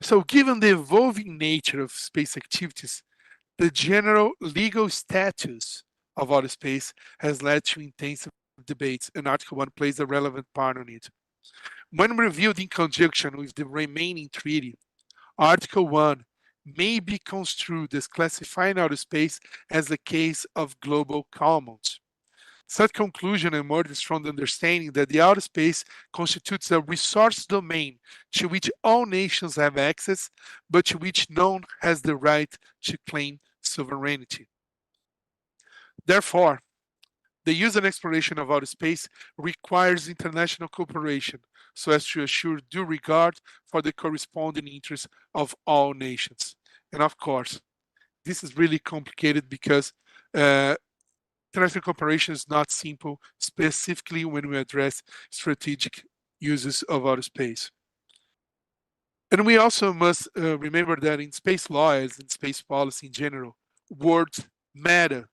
So, given the evolving nature of space activities, the general legal status of outer space has led to intensive debates, and Article 1 plays a relevant part on it. When reviewed in conjunction with the remaining treaty, Article 1 may be construed as classifying outer space as a case of global commons. Such conclusion emerges from the understanding that the outer space constitutes a resource domain to which all nations have access, but to which none has the right to claim sovereignty. Therefore, the use and exploration of outer space requires international cooperation so as to assure due regard for the corresponding interests of all nations. And of course, this is really complicated because international cooperation is not simple, specifically when we address strategic uses of outer space. And we also must remember that in space law, as in space policy in general, words matter.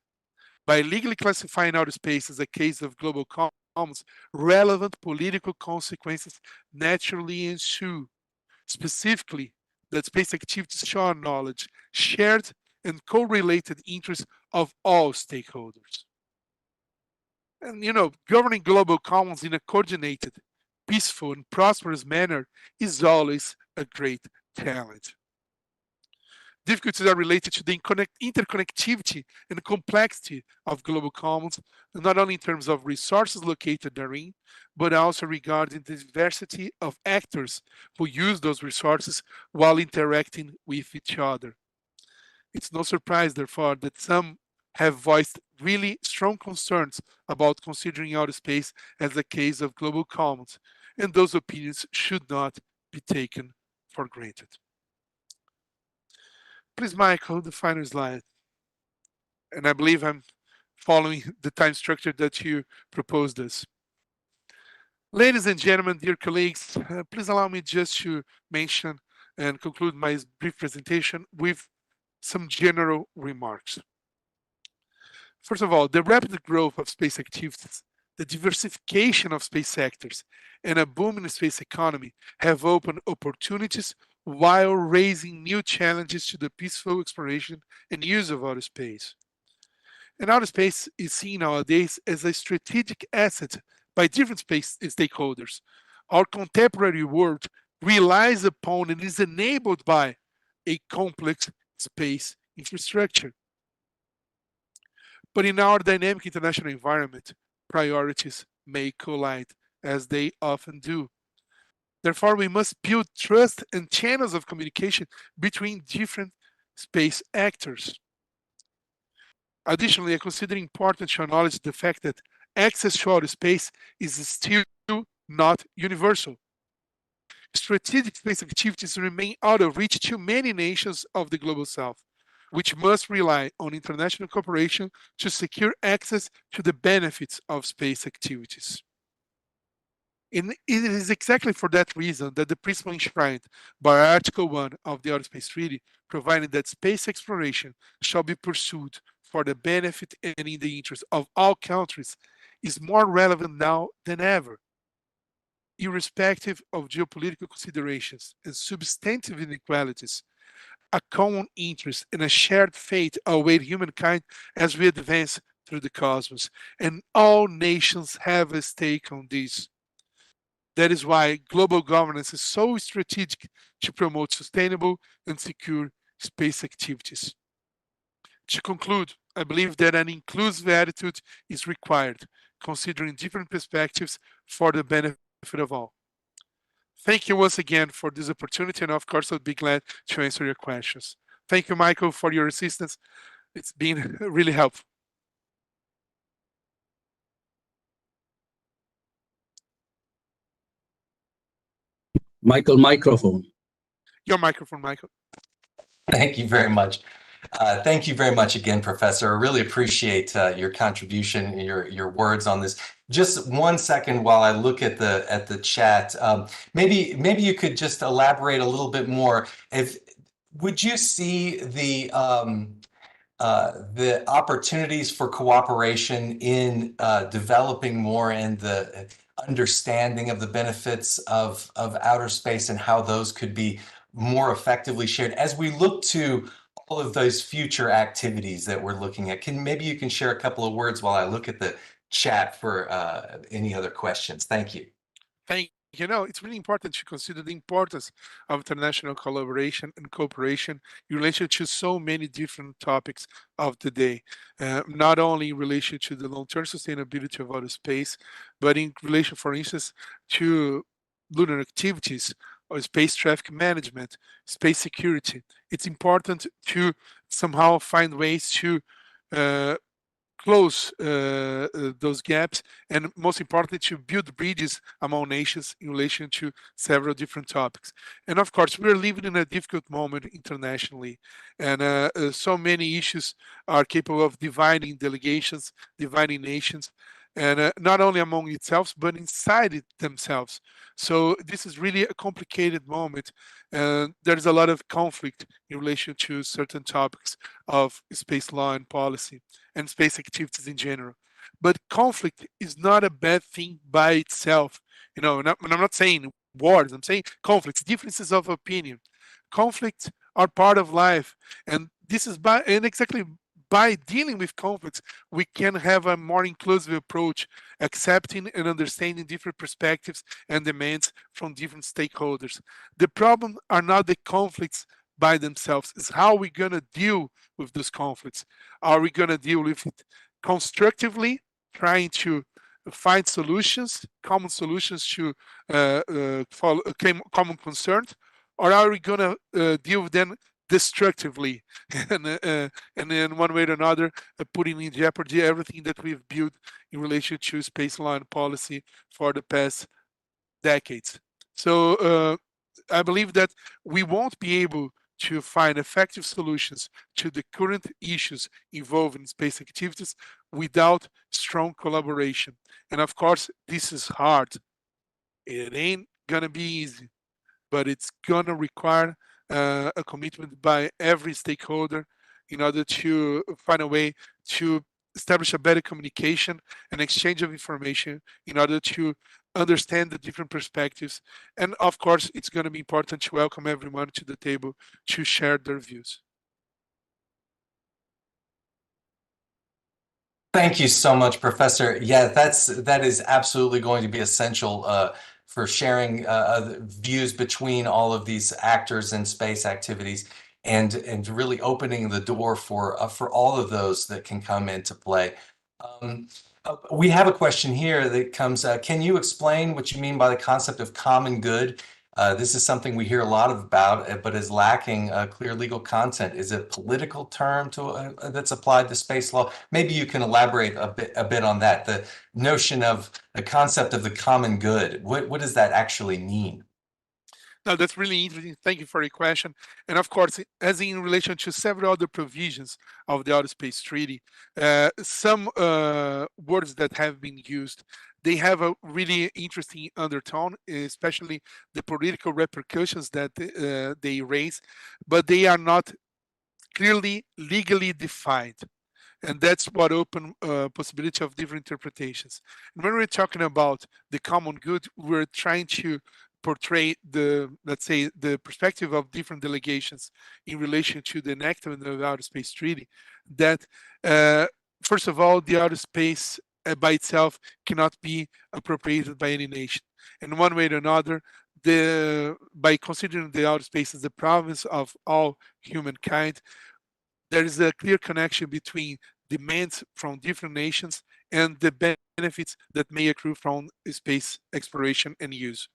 By legally classifying outer space as a case of global commons, relevant political consequences naturally ensue. Specifically, that space activities shall acknowledge shared and correlated interests of all stakeholders. And governing global commons in a coordinated, peaceful, and prosperous manner is always a great challenge. Difficulties are related to the interconnectivity and complexity of global commons, not only in terms of resources located therein, but also regarding the diversity of actors who use those resources while interacting with each other. It's no surprise, therefore, that some have voiced really strong concerns about considering outer space as a case of global commons, and those opinions should not be taken for granted. Please, Michael, the final slide. And I believe I'm following the time structure that you proposed us. Ladies and gentlemen, dear colleagues, please allow me just to mention and conclude my brief presentation with some general remarks. First of all, the rapid growth of space activities, the diversification of space sectors, and a booming space economy have opened opportunities while raising new challenges to the peaceful exploration and use of outer space. And outer space is seen nowadays as a strategic asset by different space stakeholders. Our contemporary world relies upon and is enabled by a complex space infrastructure. But in our dynamic international environment, priorities may collide, as they often do. Therefore, we must build trust and channels of communication between different space actors. Additionally, I consider important to acknowledge the fact that access to outer space is still not universal. Strategic space activities remain out of reach to many nations of the global south, which must rely on international cooperation to secure access to the benefits of space activities. And it is exactly for that reason that the principle enshrined by Article 1 of the Outer Space Treaty, providing that space exploration shall be pursued for the benefit and in the interest of all countries, is more relevant now than ever. Irrespective of geopolitical considerations and substantive inequalities, a common interest and a shared fate await humankind as we advance through the cosmos, and all nations have a stake on this. That is why global governance is so strategic to promote sustainable and secure space activities. To conclude, I believe that an inclusive attitude is required, considering different perspectives for the benefit of all. Thank you once again for this opportunity, and of course, I'll be glad to answer your questions. Thank you, Michael, for your assistance. It's been really helpful. Michael, microphone. Your microphone, Michael. Thank you very much. Thank you very much again, Professor. I really appreciate your contribution, your words on this. Just 1 second while I look at the chat. Maybe you could just elaborate a little bit more. Would you see the opportunities for cooperation in developing more and the understanding of the benefits of outer space and how those could be more effectively shared as we look to all of those future activities that we're looking at? Maybe you can share a couple of words while I look at the chat for any other questions. Thank you. It's really important to consider the importance of international collaboration and cooperation in relation to so many different topics of the day, not only in relation to the long-term sustainability of outer space, but in relation, for instance, to lunar activities or space traffic management, space security. It's important to somehow find ways to uh, close those gaps, and most importantly, to build bridges among nations in relation to several different topics. And of course, we're living in a difficult moment internationally, and so many issues are capable of dividing delegations, dividing nations, and not only among itself, but inside themselves. So this is really a complicated moment, and there's a lot of conflict in relation to certain topics of space law and policy and space activities in general. But conflict is not a bad thing by itself. And I'm not saying wars, I'm saying conflicts, differences of opinion. Conflicts are part of life. And exactly by dealing with conflicts, we can have a more inclusive approach, accepting and understanding different perspectives and demands from different stakeholders. The problem are not the conflicts by themselves, it's how we're going to deal with those conflicts. Are we going to deal with it constructively, trying to find solutions, common solutions to follow common concerns, or are we going to deal with them destructively and in one way or another putting in jeopardy everything that we've built in relation to space law and policy for the past decades? So I believe that we won't be able to find effective solutions to the current issues involving space activities without strong collaboration. And of course, this is hard. It ain't gonna be easy, but it's gonna require a commitment by every stakeholder in order to find a way to establish a better communication and exchange of information in order to understand the different perspectives. And of course, it's going to be important to welcome everyone to the table to share their views. Thank you so much, Professor. Yeah, that is absolutely going to be essential for sharing views between all of these actors in space activities, and really opening the door for all of those that can come into play. We have a question here that comes, can you explain what you mean by the concept of common good? This is something we hear a lot about, but is lacking clear legal content. Is it a political term that's applied to space law? Maybe you can elaborate a bit on that. The notion of the concept of the common good. What does that actually mean? Now, that's really interesting. Thank you for your question. And of course, as in relation to several other provisions of the Outer Space Treaty, some words that have been used, they have a really interesting undertone, especially the political repercussions that they raise, but they are not clearly legally defined. And that's what open possibility of different interpretations. And when we're talking about the common good, we're trying to portray let's say, the perspective of different delegations in relation to the enactment of the Outer Space Treaty, that first of all, the outer space by itself cannot be appropriated by any nation. In one way or another, by considering the outer space as the province of all humankind, there is a clear connection between demands from different nations and the benefits that may accrue from space exploration and use.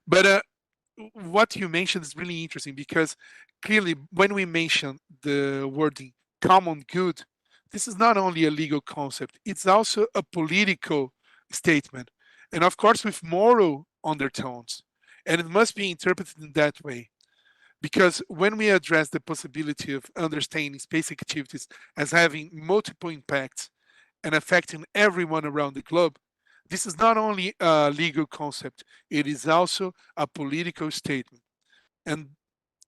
But what you mentioned is really interesting, because clearly when we mention the wording common good, this is not only a legal concept, it's also a political statement, and of course with moral undertones, and it must be interpreted in that way. Because when we address the possibility of understanding space activities as having multiple impacts and affecting everyone around the globe, this is not only a legal concept, it is also a political statement. And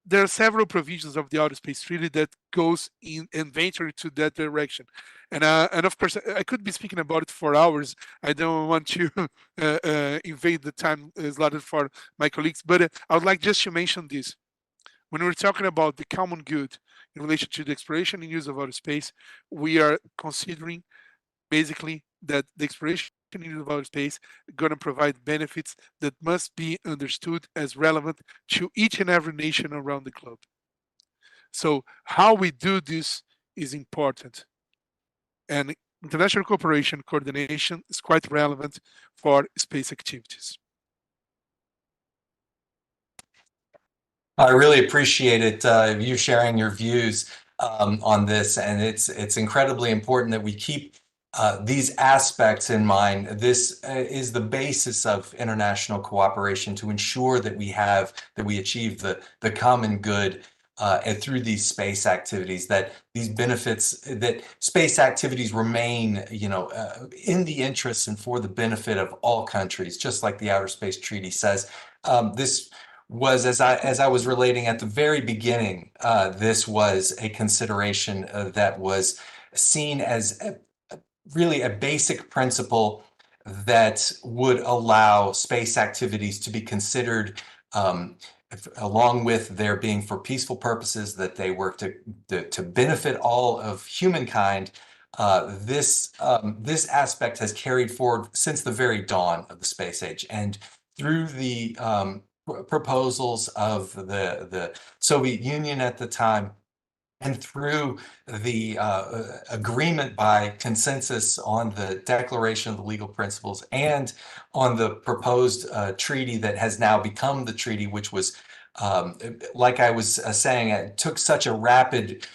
there are several provisions of the Outer Space Treaty that goes in and venture to that direction. And of course, I could be speaking about it for hours. I don't want to invade the time slotted for my colleagues, but I would like just to mention this. When we're talking about the common good in relation to the exploration and use of outer space, we are considering basically that the exploration and use of outer space are going to provide benefits that must be understood as relevant to each and every nation around the globe. So how we do this is important. And international cooperation coordination is quite relevant for space activities. I really appreciate it, you sharing your views on this, and it's incredibly important that we keep these aspects in mind. This is the basis of international cooperation to ensure that we achieve the common good and through these space activities, that these benefits, that space activities remain, in the interest and for the benefit of all countries, just like the Outer Space Treaty says. This was, as I was relating at the very beginning, this was a consideration that was seen as really a basic principle that would allow space activities to be considered, along with their being for peaceful purposes, that they work to benefit all of humankind. This aspect has carried forward since the very dawn of the space age, and through the proposals of the Soviet Union at the time, and through the agreement by consensus on the Declaration of the Legal Principles and on the proposed treaty that has now become the treaty, which was, like I was saying, it took such a rapid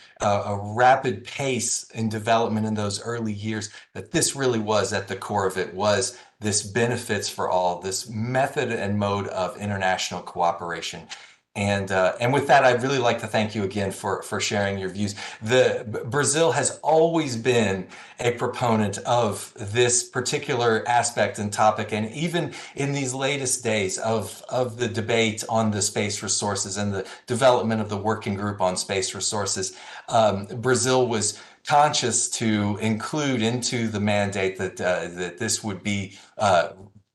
pace in development in those early years, that this really was at the core of it, was this benefits for all, this method and mode of international cooperation. And with that, I'd really like to thank you again for sharing your views. Brazil has always been a proponent of this particular aspect and topic, and even in these latest days of the debate on the space resources and the development of the working group on space resources, Brazil was conscious to include into the mandate that this would be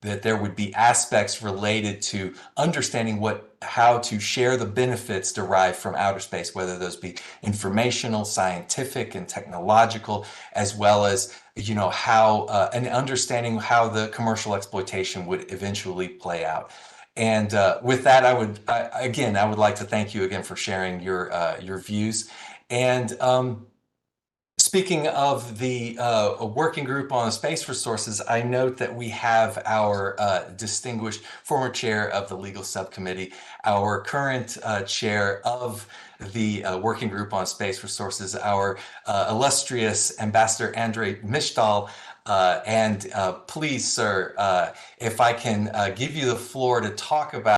that there would be aspects related to understanding how to share the benefits derived from outer space, whether those be informational, scientific, and technological, as well as how and understanding how the commercial exploitation would eventually play out. And with that, I would like to thank you again for sharing your views. And speaking of the working group on space resources, I note that we have our distinguished former chair of the legal subcommittee, our current chair of the working group on space resources, our illustrious Ambassador Andrei Mishtal. And please, sir, if I can give you the floor to talk about